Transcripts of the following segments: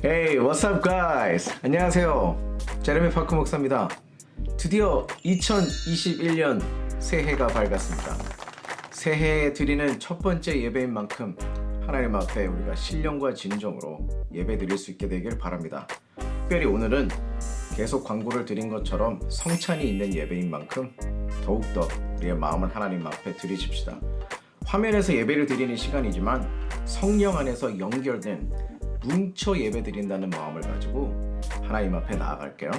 Hey, what's up, guys? 안녕하세요. 제레미 파크 목사입니다. 드디어 2021년 새해가 밝았습니다. 새해에 드리는 첫 번째 예배인 만큼 하나님 앞에 우리가 신령과 진정으로 예배 드릴 수 있게 되길 바랍니다. 특별히 오늘은 계속 광고를 드린 것처럼 성찬이 있는 예배인 만큼 더욱더 우리의 마음을 하나님 앞에 드리십시다. 화면에서 예배를 드리는 시간이지만 성령 안에서 연결된 뭉쳐 예배 드린다는 마음을 가지고 하나님 앞에 나아갈게요.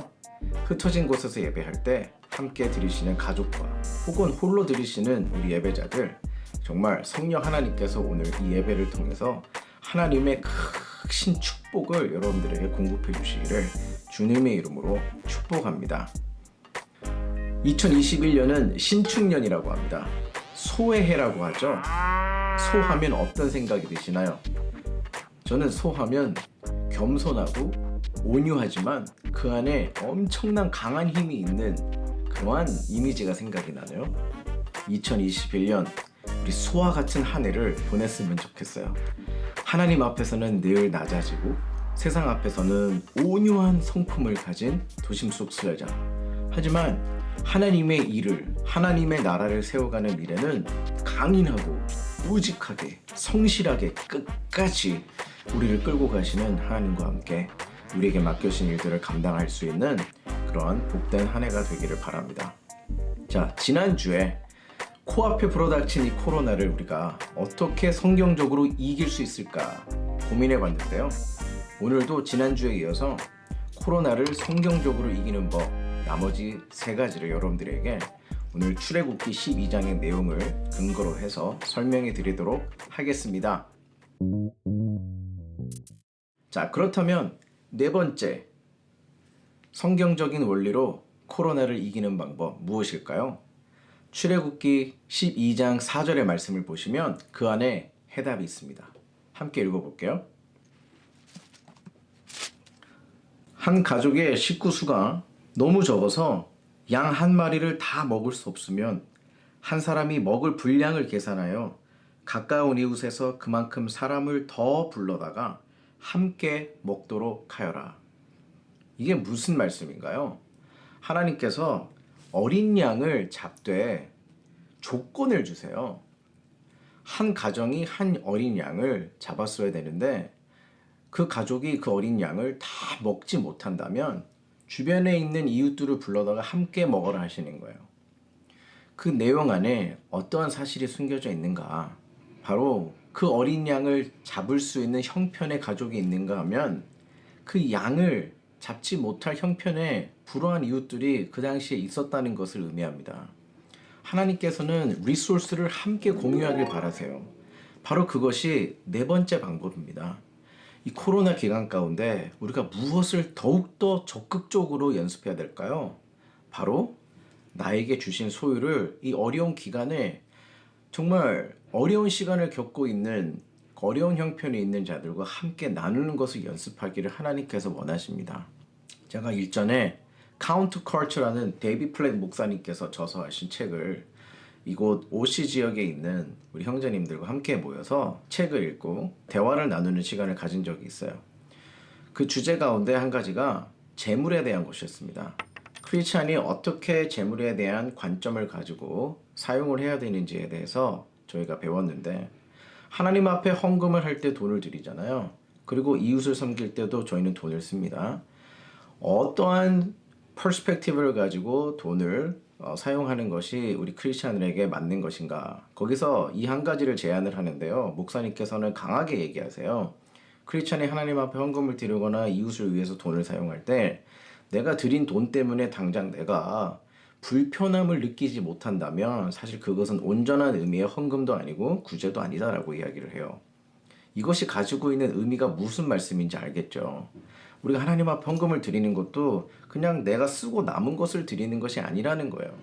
흩어진 곳에서 예배할 때 함께 드리시는 가족과 혹은 홀로 드리시는 우리 예배자들, 정말 성령 하나님께서 오늘 이 예배를 통해서 하나님의 크신 축복을 여러분들에게 공급해 주시기를 주님의 이름으로 축복합니다. 2021년은 신축년이라고 합니다. 소의 해라고 하죠. 소하면 어떤 생각이 드시나요? 저는 소하면 겸손하고 온유하지만 그 안에 엄청난 강한 힘이 있는 그러한 이미지가 생각이 나네요. 2021년 우리 소와 같은 한 해를 보냈으면 좋겠어요. 하나님 앞에서는 늘 낮아지고 세상 앞에서는 온유한 성품을 가진 도심 속 수여자. 하지만 하나님의 일을, 하나님의 나라를 세워가는 미래는 강인하고 우직하게 성실하게 끝까지 우리를 끌고 가시는 하나님과 함께 우리에게 맡겨진 일들을 감당할 수 있는 그러한 복된 한 해가 되기를 바랍니다. 자, 지난주에 코앞에 불어닥친 이 코로나를 우리가 어떻게 성경적으로 이길 수 있을까 고민해 봤는데요. 오늘도 지난주에 이어서 코로나를 성경적으로 이기는 법, 나머지 세 가지를 여러분들에게 오늘 출애굽기 12장의 내용을 근거로 해서 설명해 드리도록 하겠습니다. 자, 그렇다면 네 번째, 성경적인 원리로 코로나를 이기는 방법 무엇일까요? 출애굽기 12장 4절의 말씀을 보시면 그 안에 해답이 있습니다. 함께 읽어볼게요. 한 가족의 식구 수가 너무 적어서 양 한 마리를 다 먹을 수 없으면 한 사람이 먹을 분량을 계산하여 가까운 이웃에서 그만큼 사람을 더 불러다가 함께 먹도록 하여라. 이게 무슨 말씀인가요? 하나님께서 어린 양을 잡되 조건을 주세요. 한 가정이 한 어린 양을 잡았어야 되는데 그 가족이 그 어린 양을 다 먹지 못한다면 주변에 있는 이웃들을 불러다가 함께 먹어라 하시는 거예요. 그 내용 안에 어떠한 사실이 숨겨져 있는가? 바로 그 어린 양을 잡을 수 있는 형편의 가족이 있는가 하면 그 양을 잡지 못할 형편에 불우한 이웃들이 그 당시에 있었다는 것을 의미합니다. 하나님께서는 리소스를 함께 공유하길 바라세요. 바로 그것이 네 번째 방법입니다. 이 코로나 기간 가운데 우리가 무엇을 더욱더 적극적으로 연습해야 될까요? 바로 나에게 주신 소유를 이 어려운 기간에 정말 어려운 시간을 겪고 있는 어려운 형편에 있는 자들과 함께 나누는 것을 연습하기를 하나님께서 원하십니다. 제가 일전에 카운트 컬처라는 데이비 플랫 목사님께서 저서하신 책을 이곳 오시 지역에 있는 우리 형제님들과 함께 모여서 책을 읽고 대화를 나누는 시간을 가진 적이 있어요. 그 주제 가운데 한 가지가 재물에 대한 것이었습니다. 크리스찬이 어떻게 재물에 대한 관점을 가지고 사용을 해야 되는지에 대해서 저희가 배웠는데, 하나님 앞에 헌금을 할 때 돈을 드리잖아요. 그리고 이웃을 섬길 때도 저희는 돈을 씁니다. 어떠한 퍼스펙티브를 가지고 돈을 사용하는 것이 우리 크리스찬들에게 맞는 것인가? 거기서 이 한 가지를 제안을 하는데요. 목사님께서는 강하게 얘기하세요. 크리스찬이 하나님 앞에 헌금을 드리거나 이웃을 위해서 돈을 사용할 때 내가 드린 돈 때문에 당장 내가 불편함을 느끼지 못한다면 사실 그것은 온전한 의미의 헌금도 아니고 구제도 아니다라고 이야기를 해요. 이것이 가지고 있는 의미가 무슨 말씀인지 알겠죠? 우리가 하나님 앞에 헌금을 드리는 것도 그냥 내가 쓰고 남은 것을 드리는 것이 아니라는 거예요.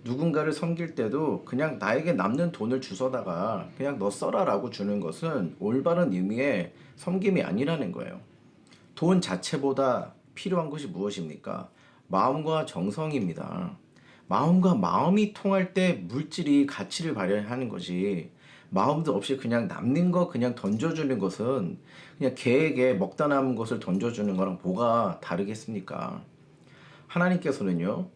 누군가를 섬길 때도 그냥 나에게 남는 돈을 주워다가 그냥 너 써라라고 주는 것은 올바른 의미의 섬김이 아니라는 거예요. 돈 자체보다 필요한 것이 무엇입니까? 마음과 정성입니다. 마음과 마음이 통할 때 물질이 가치를 발휘하는 것이 마음도 없이 그냥 남는 거 그냥 던져주는 것은 그냥 개에게 먹다 남은 것을 던져주는 거랑 뭐가 다르겠습니까? 하나님께서는요,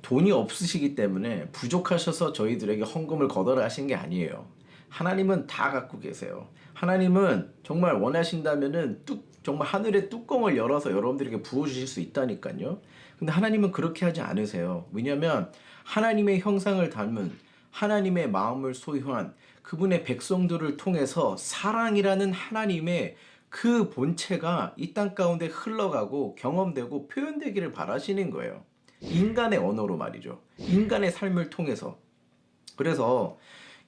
돈이 없으시기 때문에 부족하셔서 저희들에게 헌금을 거둬라 하신 게 아니에요. 하나님은 다 갖고 계세요. 하나님은 정말 원하신다면은 정말 하늘의 뚜껑을 열어서 여러분들에게 부어주실 수 있다니까요. 근데 하나님은 그렇게 하지 않으세요. 왜냐하면 하나님의 형상을 닮은 하나님의 마음을 소유한 그분의 백성들을 통해서 사랑이라는 하나님의 그 본체가 이 땅 가운데 흘러가고 경험되고 표현되기를 바라시는 거예요. 인간의 언어로 말이죠. 인간의 삶을 통해서. 그래서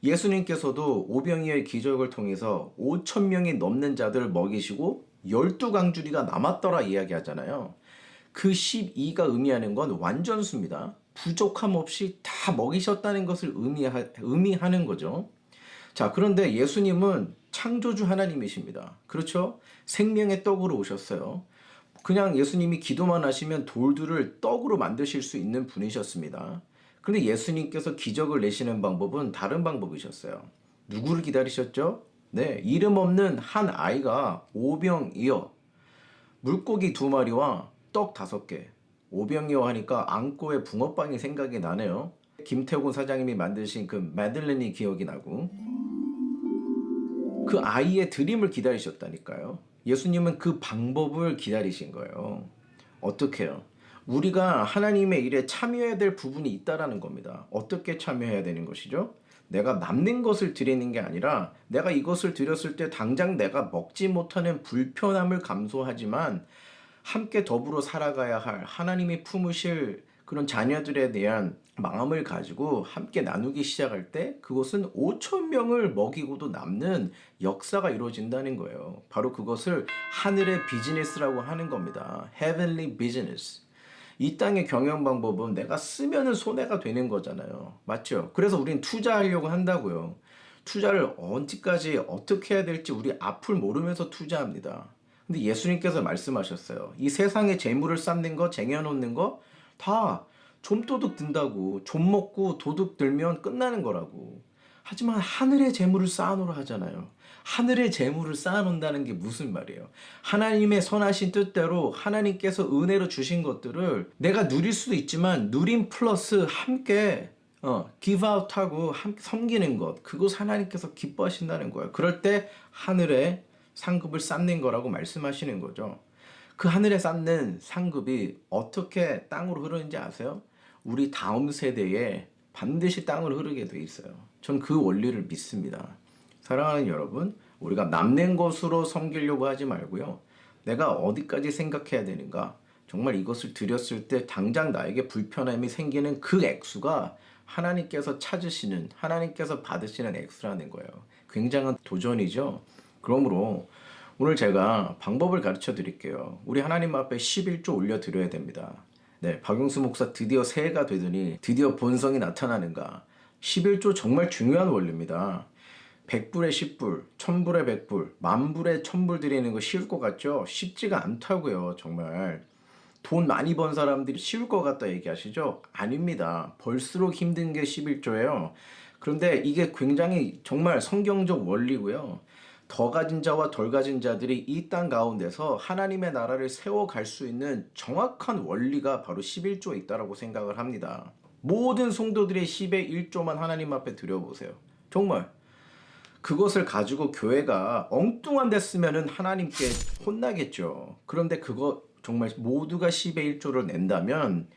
예수님께서도 오병이어의 기적을 통해서 5천 명이 넘는 자들을 먹이시고 12강줄이가 남았더라 이야기하잖아요. 그 12가 의미하는 건 완전수입니다. 부족함 없이 다 먹이셨다는 것을 의미하는 거죠. 자, 그런데 예수님은 창조주 하나님이십니다. 그렇죠? 생명의 떡으로 오셨어요. 그냥 예수님이 기도만 하시면 돌들을 떡으로 만드실 수 있는 분이셨습니다. 그런데 예수님께서 기적을 내시는 방법은 다른 방법이셨어요. 누구를 기다리셨죠? 네, 이름 없는 한 아이가 오병이어 물고기 2마리와 떡 5개. 오병이어 하니까 앙꼬의 붕어빵이 생각이 나네요. 김태곤 사장님이 만드신 그 마들렌이 기억이 나고 그 아이의 드림을 기다리셨다니까요. 예수님은 그 방법을 기다리신 거예요. 어떻게요? 우리가 하나님의 일에 참여해야 될 부분이 있다라는 겁니다. 어떻게 참여해야 되는 것이죠? 내가 남는 것을 드리는 게 아니라 내가 이것을 드렸을 때 당장 내가 먹지 못하는 불편함을 감수하지만 함께 더불어 살아가야 할 하나님이 품으실 그런 자녀들에 대한 마음을 가지고 함께 나누기 시작할 때 그것은 5천 명을 먹이고도 남는 역사가 이루어진다는 거예요. 바로 그것을 하늘의 비즈니스라고 하는 겁니다. Heavenly business. 이 땅의 경영 방법은 내가 쓰면은 손해가 되는 거잖아요. 맞죠? 그래서 우린 투자하려고 한다고요. 투자를 언제까지 어떻게 해야 될지 우리 앞을 모르면서 투자합니다. 근데 예수님께서 말씀하셨어요. 이 세상에 재물을 쌓는 거, 쟁여놓는 거 다 좀도둑 든다고. 좀 먹고 도둑 들면 끝나는 거라고. 하지만 하늘의 재물을 쌓아놓으라 하잖아요. 하늘의 재물을 쌓아놓는다는 게 무슨 말이에요? 하나님의 선하신 뜻대로 하나님께서 은혜로 주신 것들을 내가 누릴 수도 있지만 누림 플러스 함께 give out 하고 함께 섬기는 것, 그것 하나님께서 기뻐하신다는 거예요. 그럴 때 하늘에 상급을 쌓는 거라고 말씀하시는 거죠. 그 하늘에 쌓는 상급이 어떻게 땅으로 흐르는지 아세요? 우리 다음 세대에 반드시 땅으로 흐르게 돼 있어요. 전 그 원리를 믿습니다. 사랑하는 여러분, 우리가 남는 것으로 섬기려고 하지 말고요. 내가 어디까지 생각해야 되는가? 정말 이것을 드렸을 때 당장 나에게 불편함이 생기는 그 액수가 하나님께서 찾으시는, 하나님께서 받으시는 액수라는 거예요. 굉장한 도전이죠. 그러므로 오늘 제가 방법을 가르쳐 드릴게요. 우리 하나님 앞에 11조 올려드려야 됩니다. 네, 박용수 목사 드디어 새해가 되더니 드디어 본성이 나타나는가. 11조 정말 중요한 원리입니다. 100불에 10불, 1000불에 100불, 10,000불에 1000불 드리는 거 쉬울 것 같죠? 쉽지가 않다고요, 정말. 돈 많이 번 사람들이 쉬울 것 같다 얘기하시죠? 아닙니다. 벌수록 힘든 게 11조예요. 그런데 이게 굉장히 정말 성경적 원리고요. 더 가진 자와 덜 가진 자들이 이 땅 가운데서 하나님의 나라를 세워갈 수 있는 정확한 원리가 바로 11조에 있다고 생각을 합니다. 모든 성도들의 10의 1조만 하나님 앞에 드려보세요. 정말 그것을 가지고 교회가 엉뚱한 데 쓰면은 하나님께 혼나겠죠. 그런데 그거 정말 모두가 10의 1조를 낸다면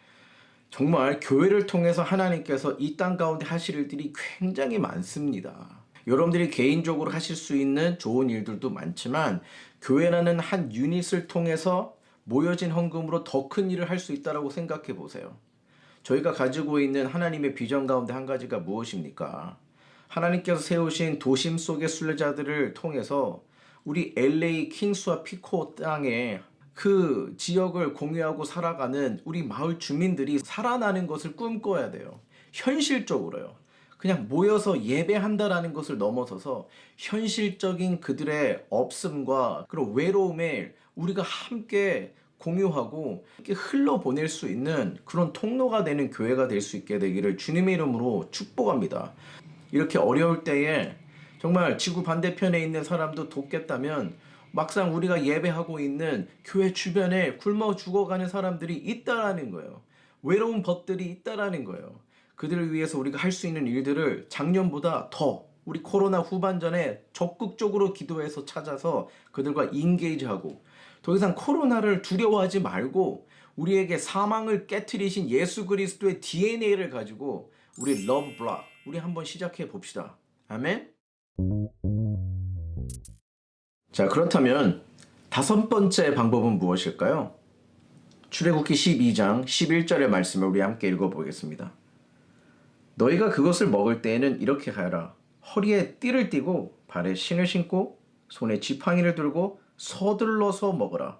정말 교회를 통해서 하나님께서 이 땅 가운데 하실 일들이 굉장히 많습니다. 여러분들이 개인적으로 하실 수 있는 좋은 일들도 많지만 교회라는 한 유닛을 통해서 모여진 헌금으로 더 큰 일을 할 수 있다고 생각해 보세요. 저희가 가지고 있는 하나님의 비전 가운데 한 가지가 무엇입니까? 하나님께서 세우신 도심 속의 순례자들을 통해서 우리 LA 킹스와 피코 땅에 그 지역을 공유하고 살아가는 우리 마을 주민들이 살아나는 것을 꿈꿔야 돼요. 현실적으로요. 그냥 모여서 예배한다라는 것을 넘어서서 현실적인 그들의 없음과 그런 외로움에 우리가 함께 공유하고 이렇게 흘러보낼 수 있는 그런 통로가 되는 교회가 될 수 있게 되기를 주님의 이름으로 축복합니다. 이렇게 어려울 때에 정말 지구 반대편에 있는 사람도 돕겠다면 막상 우리가 예배하고 있는 교회 주변에 굶어 죽어가는 사람들이 있다라는 거예요. 외로운 벗들이 있다라는 거예요. 그들을 위해서 우리가 할 수 있는 일들을 작년보다 더 우리 코로나 후반전에 적극적으로 기도해서 찾아서 그들과 인게이지하고 더 이상 코로나를 두려워하지 말고 우리에게 사망을 깨트리신 예수 그리스도의 DNA를 가지고 우리 러브 블락 우리 한번 시작해 봅시다. 아멘. 자, 그렇다면 다섯 번째 방법은 무엇일까요? 출애굽기 12장 11절의 말씀을 우리 함께 읽어보겠습니다. 너희가 그것을 먹을 때에는 이렇게 하여라. 허리에 띠를 띠고 발에 신을 신고 손에 지팡이를 들고 서둘러서 먹어라.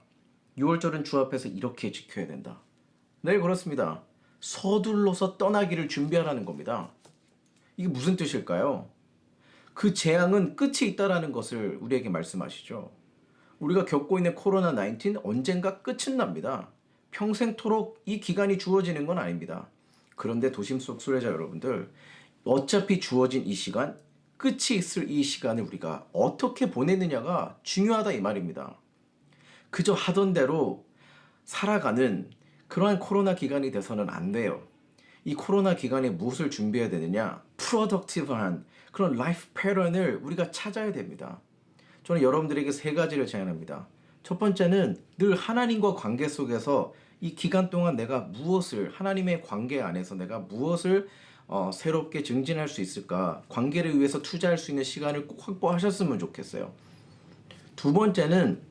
6월절은 주 앞에서 이렇게 지켜야 된다. 네, 그렇습니다. 서둘러서 떠나기를 준비하라는 겁니다. 이게 무슨 뜻일까요? 그 재앙은 끝이 있다라는 것을 우리에게 말씀하시죠. 우리가 겪고 있는 코로나19 언젠가 끝은 납니다. 평생토록 이 기간이 주어지는 건 아닙니다. 그런데 도심 속 순례자 여러분들, 어차피 주어진 이 시간, 끝이 있을 이 시간을 우리가 어떻게 보내느냐가 중요하다 이 말입니다. 그저 하던 대로 살아가는 그러한 코로나 기간이 돼서는 안 돼요. 이 코로나 기간에 무엇을 준비해야 되느냐? 프로덕티브한 그런 라이프 패턴을 우리가 찾아야 됩니다. 저는 여러분들에게 세 가지를 제안합니다. 첫 번째는 늘 하나님과 관계 속에서 이 기간 동안 내가 무엇을 하나님의 관계 안에서 내가 무엇을 새롭게 증진할 수 있을까? 관계를 위해서 투자할 수 있는 시간을 꼭 확보하셨으면 좋겠어요. 두 번째는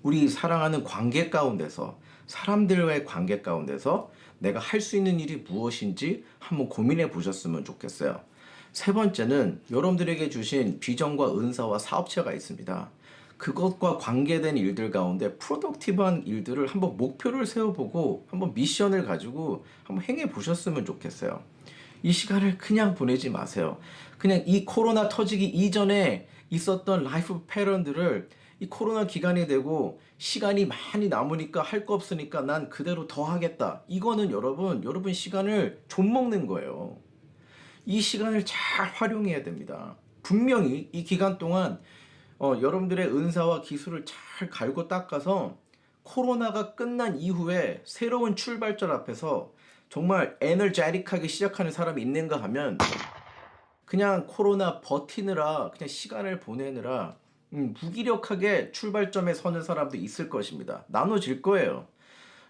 우리 사랑하는 관계 가운데서 사람들과의 관계 가운데서 내가 할 수 있는 일이 무엇인지 한번 고민해 보셨으면 좋겠어요. 세 번째는 여러분들에게 주신 비전과 은사와 사업체가 있습니다. 그것과 관계된 일들 가운데 프로덕티브한 일들을 한번 목표를 세워보고 한번 미션을 가지고 한번 행해 보셨으면 좋겠어요. 이 시간을 그냥 보내지 마세요. 그냥 이 코로나 터지기 이전에 있었던 라이프 패턴들을 이 코로나 기간이 되고 시간이 많이 남으니까 할 거 없으니까 난 그대로 더 하겠다. 이거는 여러분 시간을 좀 먹는 거예요. 이 시간을 잘 활용해야 됩니다. 분명히 이 기간 동안 여러분들의 은사와 기술을 잘 갈고 닦아서 코로나가 끝난 이후에 새로운 출발점 앞에서 정말 에너제틱하게 시작하는 사람이 있는가 하면 그냥 코로나 버티느라 그냥 시간을 보내느라 무기력하게 출발점에 서는 사람도 있을 것입니다. 나눠질 거예요.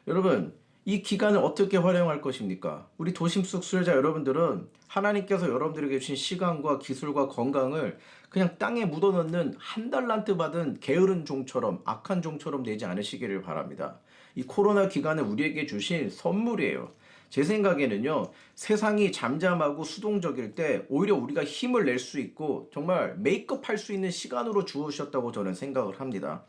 여러분, 이 기간을 어떻게 활용할 것입니까? 우리 도심 속 순례자 여러분들은 하나님께서 여러분들에게 주신 시간과 기술과 건강을 그냥 땅에 묻어넣는 한 달란트 받은 게으른 종처럼 악한 종처럼 되지 않으시기를 바랍니다. 이 코로나 기간은 우리에게 주신 선물이에요. 제 생각에는요, 세상이 잠잠하고 수동적일 때 오히려 우리가 힘을 낼 수 있고 정말 메이크업 할 수 있는 시간으로 주어주셨다고 저는 생각을 합니다.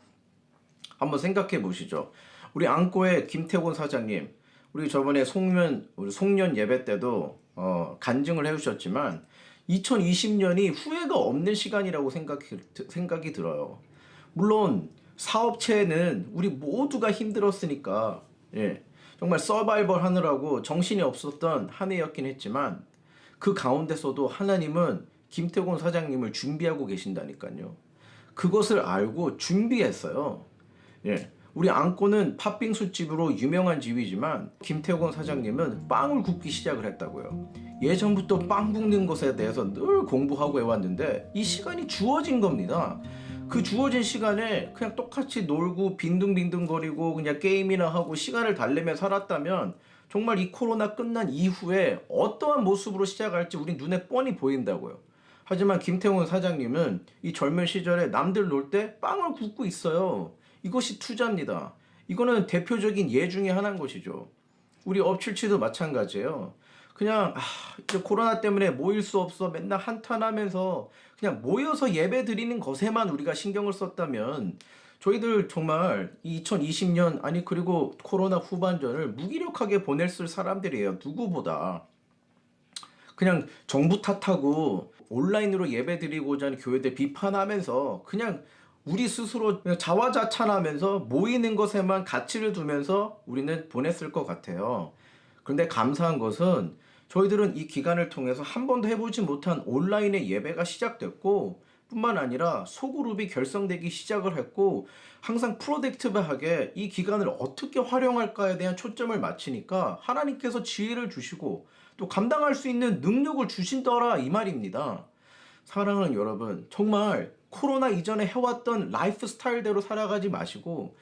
한번 생각해 보시죠. 우리 안고의 김태곤 사장님, 우리 저번에 우리 송년 예배 때도 간증을 해주셨지만 2020년이 후회가 없는 시간이라고 생각이 들어요. 물론 사업체는 우리 모두가 힘들었으니까 정말 서바이벌 하느라고 정신이 없었던 한 해였긴 했지만 그 가운데서도 하나님은 김태곤 사장님을 준비하고 계신다니까요. 그것을 알고 준비했어요. 우리 안고는 팥빙수 집으로 유명한 집이지만 김태곤 사장님은 빵을 굽기 시작을 했다고요. 예전부터 빵 굽는 것에 대해서 늘 공부하고 해왔는데 이 시간이 주어진 겁니다. 그 주어진 시간에 그냥 똑같이 놀고 빈둥빈둥거리고 그냥 게임이나 하고 시간을 달래며 살았다면 정말 이 코로나 끝난 이후에 어떠한 모습으로 시작할지 우리 눈에 뻔히 보인다고요. 하지만 김태훈 사장님은 이 젊은 시절에 남들 놀 때 빵을 굽고 있어요. 이것이 투자입니다. 이거는 대표적인 예 중에 하나인 것이죠. 우리 업칠치도 마찬가지예요. 그냥 이제 코로나 때문에 모일 수 없어 맨날 한탄하면서 그냥 모여서 예배 드리는 것에만 우리가 신경을 썼다면 저희들 정말 2020년 그리고 코로나 후반전을 무기력하게 보냈을 사람들이에요. 누구보다. 그냥 정부 탓하고 온라인으로 예배 드리고자 하는 교회들 비판하면서 그냥 우리 스스로 그냥 자화자찬하면서 모이는 것에만 가치를 두면서 우리는 보냈을 것 같아요. 그런데 감사한 것은 저희들은 이 기간을 통해서 한 번도 해보지 못한 온라인의 예배가 시작됐고 뿐만 아니라 소그룹이 결성되기 시작을 했고 항상 프로덕티브하게 이 기간을 어떻게 활용할까에 대한 초점을 맞추니까 하나님께서 지혜를 주시고 또 감당할 수 있는 능력을 주신더라 이 말입니다. 사랑하는 여러분, 정말 코로나 이전에 해왔던 라이프 스타일대로 살아가지 마시고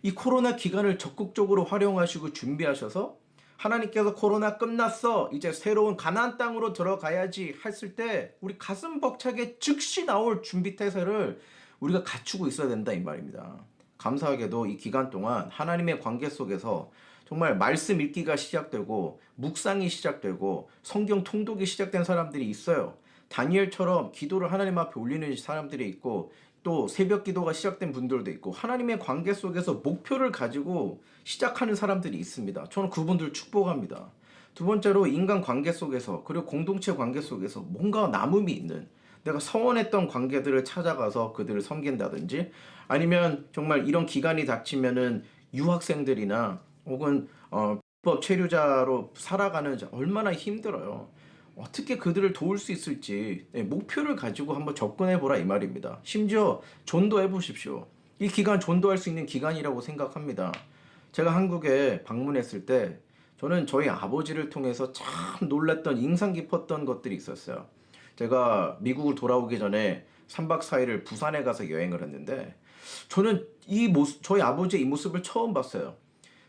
이 코로나 기간을 적극적으로 활용하시고 준비하셔서 하나님께서 코로나 끝났어, 이제 새로운 가나안 땅으로 들어가야지 했을 때 우리 가슴 벅차게 즉시 나올 준비 태세를 우리가 갖추고 있어야 된다 이 말입니다. 감사하게도 이 기간 동안 하나님의 관계 속에서 정말 말씀 읽기가 시작되고 묵상이 시작되고 성경 통독이 시작된 사람들이 있어요. 다니엘처럼 기도를 하나님 앞에 올리는 사람들이 있고 또 새벽 기도가 시작된 분들도 있고 하나님의 관계 속에서 목표를 가지고 시작하는 사람들이 있습니다. 저는 그분들 축복합니다. 두 번째로 인간 관계 속에서 그리고 공동체 관계 속에서 뭔가 남음이 있는 내가 서원했던 관계들을 찾아가서 그들을 섬긴다든지 아니면 정말 이런 기간이 닥치면은 유학생들이나 혹은 불법 체류자로 살아가는 얼마나 힘들어요. 어떻게 그들을 도울 수 있을지 목표를 가지고 한번 접근해 보라 이 말입니다. 심지어 전도해 보십시오. 이 기간 전도할 수 있는 기간이라고 생각합니다. 제가 한국에 방문했을 때 저는 저희 아버지를 통해서 참 놀랐던 인상 깊었던 것들이 있었어요. 제가 미국을 돌아오기 전에 3박 4일을 부산에 가서 여행을 했는데 저는 이 모습, 저희 아버지의 이 모습을 처음 봤어요.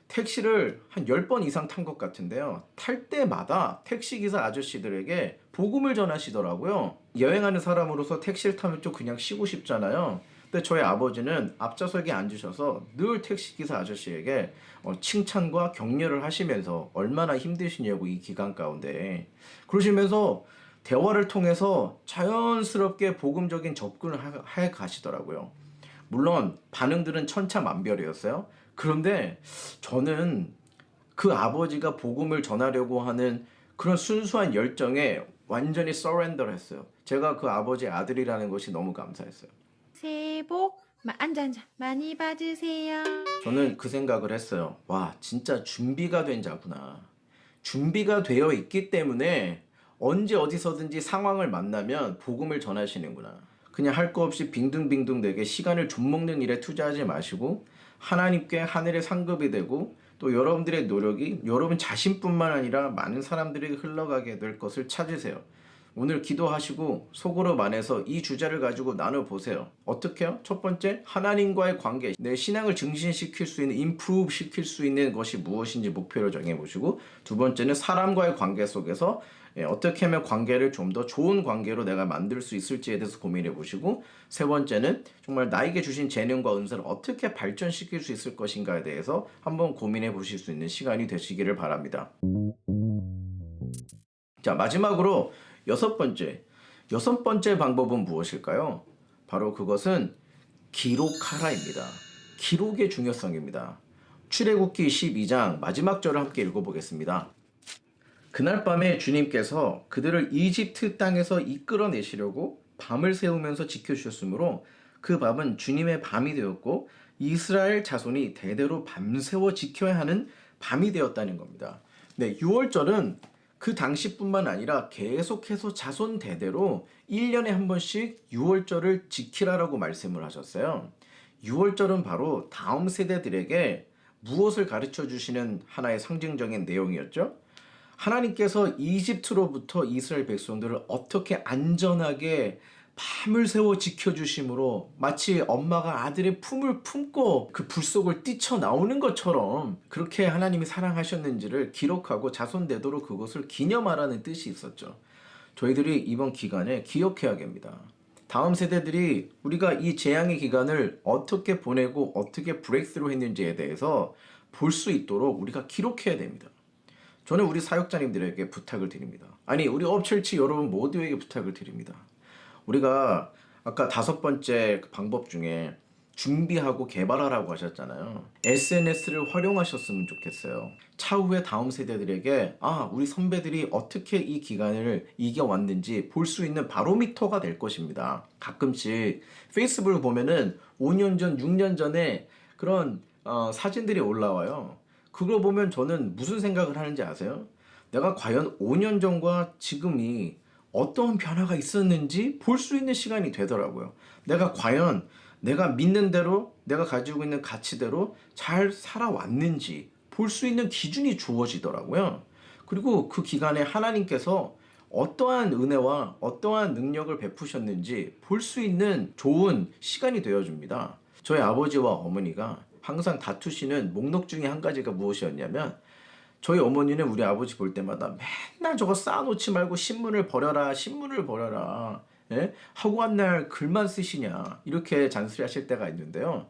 택시를 한 10번 이상 탄 것 같은데요. 탈 때마다 택시기사 아저씨들에게 복음을 전하시더라고요. 여행하는 사람으로서 택시를 타면 좀 그냥 쉬고 싶잖아요. 근데 저희 아버지는 앞좌석에 앉으셔서 늘 택시기사 아저씨에게 칭찬과 격려를 하시면서 얼마나 힘드시냐고 이 기간 가운데 그러시면서 대화를 통해서 자연스럽게 복음적인 접근을 해 가시더라고요. 물론 반응들은 천차만별이었어요. 그런데 저는 그 아버지가 복음을 전하려고 하는 그런 순수한 열정에 완전히 서렌더를 했어요. 제가 그 아버지의 아들이라는 것이 너무 감사했어요. 새해 복 앉아 많이 받으세요. 저는 그 생각을 했어요. 와, 진짜 준비가 된 자구나. 준비가 되어 있기 때문에 언제 어디서든지 상황을 만나면 복음을 전하시는구나. 그냥 할 거 없이 빙둥빙둥 되게 시간을 좀먹는 일에 투자하지 마시고 하나님께 하늘의 상급이 되고 또 여러분들의 노력이 여러분 자신뿐만 아니라 많은 사람들에게 흘러가게 될 것을 찾으세요. 오늘 기도하시고 속으로 만해서 이 주제를 가지고 나눠보세요. 어떻게요? 첫 번째, 하나님과의 관계, 내 신앙을 증진시킬 수 있는, 임프루브 시킬 수 있는 것이 무엇인지 목표를 정해보시고, 두 번째는 사람과의 관계 속에서 어떻게 하면 관계를 좀 더 좋은 관계로 내가 만들 수 있을지에 대해서 고민해 보시고, 세 번째는 정말 나에게 주신 재능과 은사를 어떻게 발전시킬 수 있을 것인가에 대해서 한번 고민해 보실 수 있는 시간이 되시기를 바랍니다. 자, 마지막으로 여섯 번째 방법은 무엇일까요? 바로 그것은 기록하라입니다. 기록의 중요성입니다. 출애굽기 12장 마지막 절을 함께 읽어보겠습니다. 그날 밤에 주님께서 그들을 이집트 땅에서 이끌어내시려고 밤을 새우면서 지켜주셨으므로 그 밤은 주님의 밤이 되었고 이스라엘 자손이 대대로 밤새워 지켜야 하는 밤이 되었다는 겁니다. 네, 6월절은 그 당시뿐만 아니라 계속해서 자손 대대로 1년에 한 번씩 6월절을 지키라라고 말씀을 하셨어요. 6월절은 바로 다음 세대들에게 무엇을 가르쳐 주시는 하나의 상징적인 내용이었죠? 하나님께서 이집트로부터 이스라엘 백성들을 어떻게 안전하게 밤을 새워 지켜주심으로 마치 엄마가 아들의 품을 품고 그 불 속을 뛰쳐나오는 것처럼 그렇게 하나님이 사랑하셨는지를 기록하고 자손되도록 그것을 기념하라는 뜻이 있었죠. 저희들이 이번 기간에 기억해야 합니다. 다음 세대들이 우리가 이 재앙의 기간을 어떻게 보내고 어떻게 브레이크스루 했는지에 대해서 볼 수 있도록 우리가 기록해야 됩니다. 저는 우리 사역자님들에게 부탁을 드립니다. 아니, 우리 업철치 여러분 모두에게 부탁을 드립니다. 우리가 아까 5번째 방법 중에 준비하고 개발하라고 하셨잖아요. SNS를 활용하셨으면 좋겠어요. 차후에 다음 세대들에게 우리 선배들이 어떻게 이 기간을 이겨왔는지 볼 수 있는 바로미터가 될 것입니다. 가끔씩 페이스북을 보면은 5년 전, 6년 전에 그런 사진들이 올라와요. 그걸 보면 저는 무슨 생각을 하는지 아세요? 내가 과연 5년 전과 지금이 어떤 변화가 있었는지 볼 수 있는 시간이 되더라고요. 내가 과연 내가 믿는 대로 내가 가지고 있는 가치대로 잘 살아왔는지 볼 수 있는 기준이 주어지더라고요. 그리고 그 기간에 하나님께서 어떠한 은혜와 어떠한 능력을 베푸셨는지 볼 수 있는 좋은 시간이 되어줍니다. 저희 아버지와 어머니가 항상 다투시는 목록 중에 한 가지가 무엇이었냐면, 저희 어머니는 우리 아버지 볼 때마다 맨날 저거 쌓아놓지 말고 신문을 버려라, 신문을 버려라, 예? 하고한 날 글만 쓰시냐, 이렇게 잔소리하실 때가 있는데요.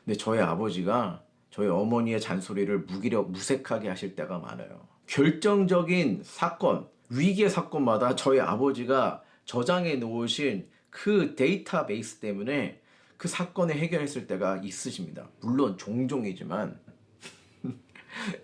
근데 저희 아버지가 저희 어머니의 잔소리를 무색하게 하실 때가 많아요. 결정적인 사건, 위기의 사건마다 저희 아버지가 저장해 놓으신 그 데이터베이스 때문에 그 사건을 해결했을 때가 있으십니다. 물론 종종이지만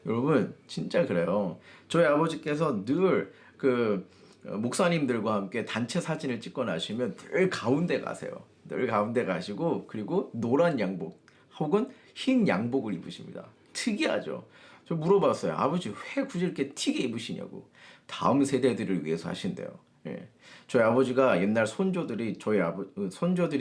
여러분 진짜 그래요. 저희 아버지께서 늘 그 목사님들과 함께 단체 사진을 찍고 나시면 늘 가운데 가세요. 늘 가운데 가시고, 그리고 노란 양복 혹은 흰 양복을 입으십니다. 특이하죠. 저 물어봤어요. 아버지 왜 굳이 이렇게 튀게 입으시냐고. 다음 세대들을 위해서 하신대요. 예. 저희 아버지가 옛날 손조들이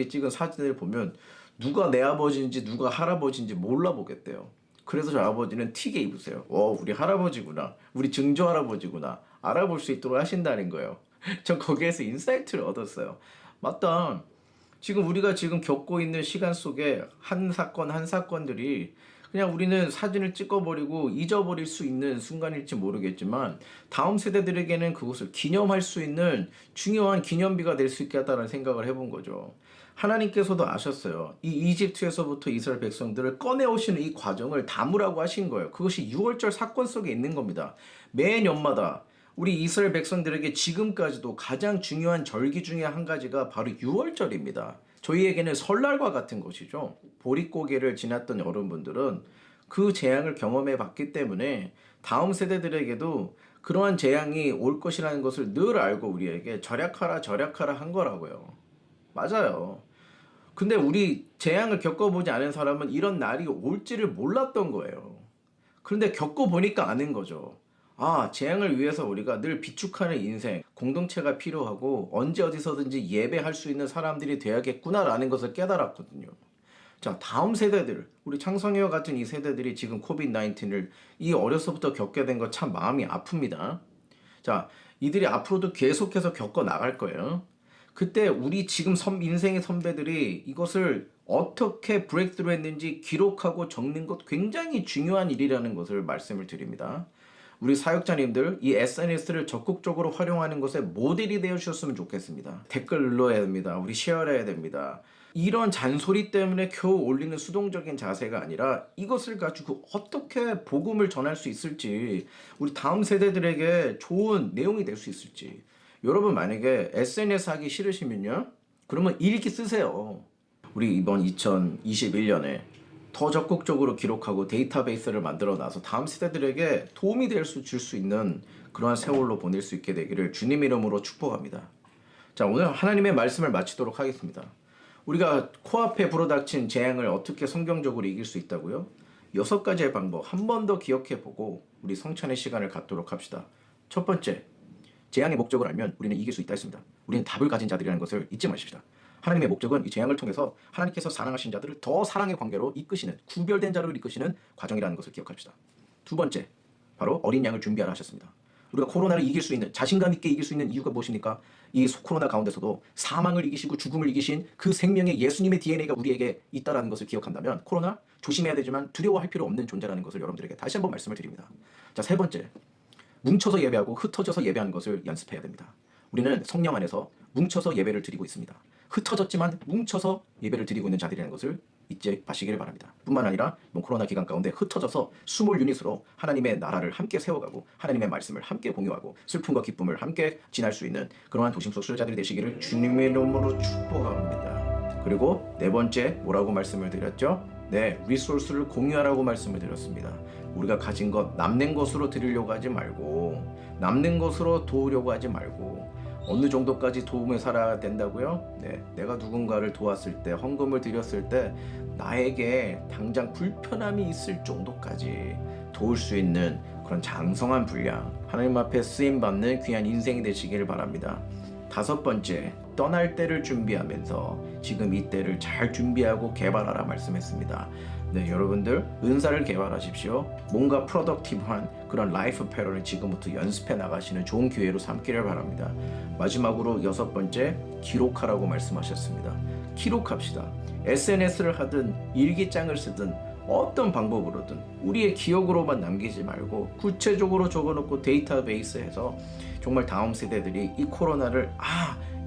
찍은 사진을 보면 누가 내 아버지인지 누가 할아버지인지 몰라보겠대요. 그래서 저희 아버지는 튀게 입으세요. 우리 할아버지구나, 우리 증조 할아버지구나 알아볼 수 있도록 하신다는 거예요. 전 거기에서 인사이트를 얻었어요. 맞다. 우리가 지금 겪고 있는 시간 속에 한 사건 한 사건들이 그냥 우리는 사진을 찍어버리고 잊어버릴 수 있는 순간일지 모르겠지만, 다음 세대들에게는 그것을 기념할 수 있는 중요한 기념비가 될 수 있겠다는 생각을 해본 거죠. 하나님께서도 아셨어요. 이 이집트에서부터 이스라엘 백성들을 꺼내오시는 이 과정을 담으라고 하신 거예요. 그것이 6월절 사건 속에 있는 겁니다. 매년마다 우리 이스라엘 백성들에게 지금까지도 가장 중요한 절기 중에 한 가지가 바로 6월절입니다. 저희에게는 설날과 같은 것이죠. 보릿고개를 지났던 여러분들은 그 재앙을 경험해 봤기 때문에 다음 세대들에게도 그러한 재앙이 올 것이라는 것을 늘 알고 우리에게 절약하라 절약하라 한 거라고요. 맞아요. 근데 우리 재앙을 겪어보지 않은 사람은 이런 날이 올지를 몰랐던 거예요. 그런데 겪어보니까 아는 거죠. 재앙을 위해서 우리가 늘 비축하는 인생, 공동체가 필요하고 언제 어디서든지 예배할 수 있는 사람들이 돼야겠구나라는 것을 깨달았거든요. 자, 다음 세대들, 우리 창성이와 같은 이 세대들이 지금 코비드-19을 이 어려서부터 겪게 된 거 참 마음이 아픕니다. 자, 이들이 앞으로도 계속해서 겪어 나갈 거예요. 그때 우리 지금 인생의 선배들이 이것을 어떻게 브레이크스루 했는지 기록하고 적는 것 굉장히 중요한 일이라는 것을 말씀을 드립니다. 우리 사역자님들 이 SNS를 적극적으로 활용하는 것에 모델이 되어 주셨으면 좋겠습니다. 댓글 눌러야 됩니다. 우리 쉐어해야 됩니다. 이런 잔소리 때문에 겨우 올리는 수동적인 자세가 아니라 이것을 가지고 어떻게 복음을 전할 수 있을지, 우리 다음 세대들에게 좋은 내용이 될 수 있을지. 여러분 만약에 SNS 하기 싫으시면요, 그러면 일기 쓰세요. 우리 이번 2021년에 더 적극적으로 기록하고 데이터베이스를 만들어 놔서 다음 세대들에게 도움이 줄 수 있는 그러한 세월로 보낼 수 있게 되기를 주님 이름으로 축복합니다. 자, 오늘 하나님의 말씀을 마치도록 하겠습니다. 우리가 코앞에 불어닥친 재앙을 어떻게 성경적으로 이길 수 있다고요? 6가지의 방법 한 번 더 기억해보고 우리 성찬의 시간을 갖도록 합시다. 첫 번째, 재앙의 목적을 알면 우리는 이길 수 있다 했습니다. 우리는 답을 가진 자들이라는 것을 잊지 마십시다. 하나님의 목적은 이 재앙을 통해서 하나님께서 사랑하신 자들을 더 사랑의 관계로 이끄시는, 구별된 자로 이끄시는 과정이라는 것을 기억합시다. 두 번째, 바로 어린 양을 준비하라 하셨습니다. 우리가 코로나를 이길 수 있는, 자신감 있게 이길 수 있는 이유가 무엇입니까? 이 코로나 가운데서도 사망을 이기시고 죽음을 이기신 그 생명의 예수님의 DNA가 우리에게 있다는 것을 기억한다면 코로나 조심해야 되지만 두려워할 필요 없는 존재라는 것을 여러분들에게 다시 한번 말씀을 드립니다. 자, 세 번째, 뭉쳐서 예배하고 흩어져서 예배하는 것을 연습해야 됩니다. 우리는 성령 안에서 뭉쳐서 예배를 드리고 있습니다. 흩어졌지만 뭉쳐서 예배를 드리고 있는 자들이라는 것을 잊지 마시기를 바랍니다. 뿐만 아니라 코로나 기간 가운데 흩어져서 스몰 유닛으로 하나님의 나라를 함께 세워가고 하나님의 말씀을 함께 공유하고 슬픔과 기쁨을 함께 지날 수 있는 그러한 도심 속 수자들이 되시기를 주님의 이름으로 축복합니다. 그리고 네 번째, 뭐라고 말씀을 드렸죠? 네, 리소스를 공유하라고 말씀을 드렸습니다. 우리가 가진 것, 남는 것으로 드리려고 하지 말고, 남는 것으로 도우려고 하지 말고, 어느 정도까지 도움을 살아야 된다고요? 네, 내가 누군가를 도왔을 때, 헌금을 드렸을 때 나에게 당장 불편함이 있을 정도까지 도울 수 있는 그런 장성한 분량, 하나님 앞에 쓰임받는 귀한 인생이 되시기를 바랍니다. 5번째, 떠날 때를 준비하면서 지금 이 때를 잘 준비하고 개발하라 말씀했습니다. 네, 여러분들 은사를 개발하십시오. 뭔가 프로덕티브한 그런 라이프 패러를 지금부터 연습해 나가시는 좋은 기회로 삼기를 바랍니다. 마지막으로 6번째, 기록하라고 말씀하셨습니다. 기록합시다. SNS를 하든 일기장을 쓰든 어떤 방법으로든 우리의 기억으로만 남기지 말고 구체적으로 적어놓고 데이터베이스에서 정말 다음 세대들이 이 코로나를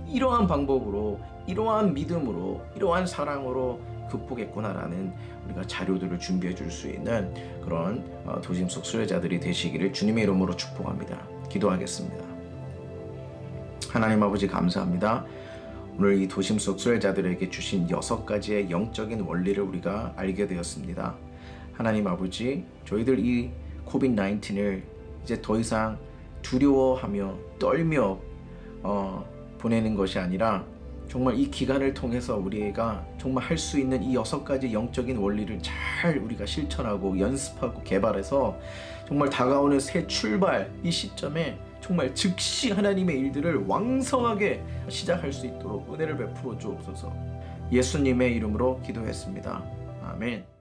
이러한 방법으로, 이러한 믿음으로, 이러한 사랑으로 극복했구나라는 우리가 자료들을 준비해 줄 수 있는 그런 도심 속 수혜자들이 되시기를 주님의 이름으로 축복합니다. 기도하겠습니다. 하나님 아버지 감사합니다. 오늘 이 도심 속 수혜자들에게 주신 6가지의 영적인 원리를 우리가 알게 되었습니다. 하나님 아버지, 저희들 이 코비드-19을 이제 더 이상 두려워하며 떨며 보내는 것이 아니라 정말 이 기간을 통해서 우리가 정말 할 수 있는 이 6가지 영적인 원리를 잘 우리가 실천하고 연습하고 개발해서 정말 다가오는 새 출발 이 시점에 정말 즉시 하나님의 일들을 왕성하게 시작할 수 있도록 은혜를 베풀어 주옵소서. 예수님의 이름으로 기도했습니다. 아멘.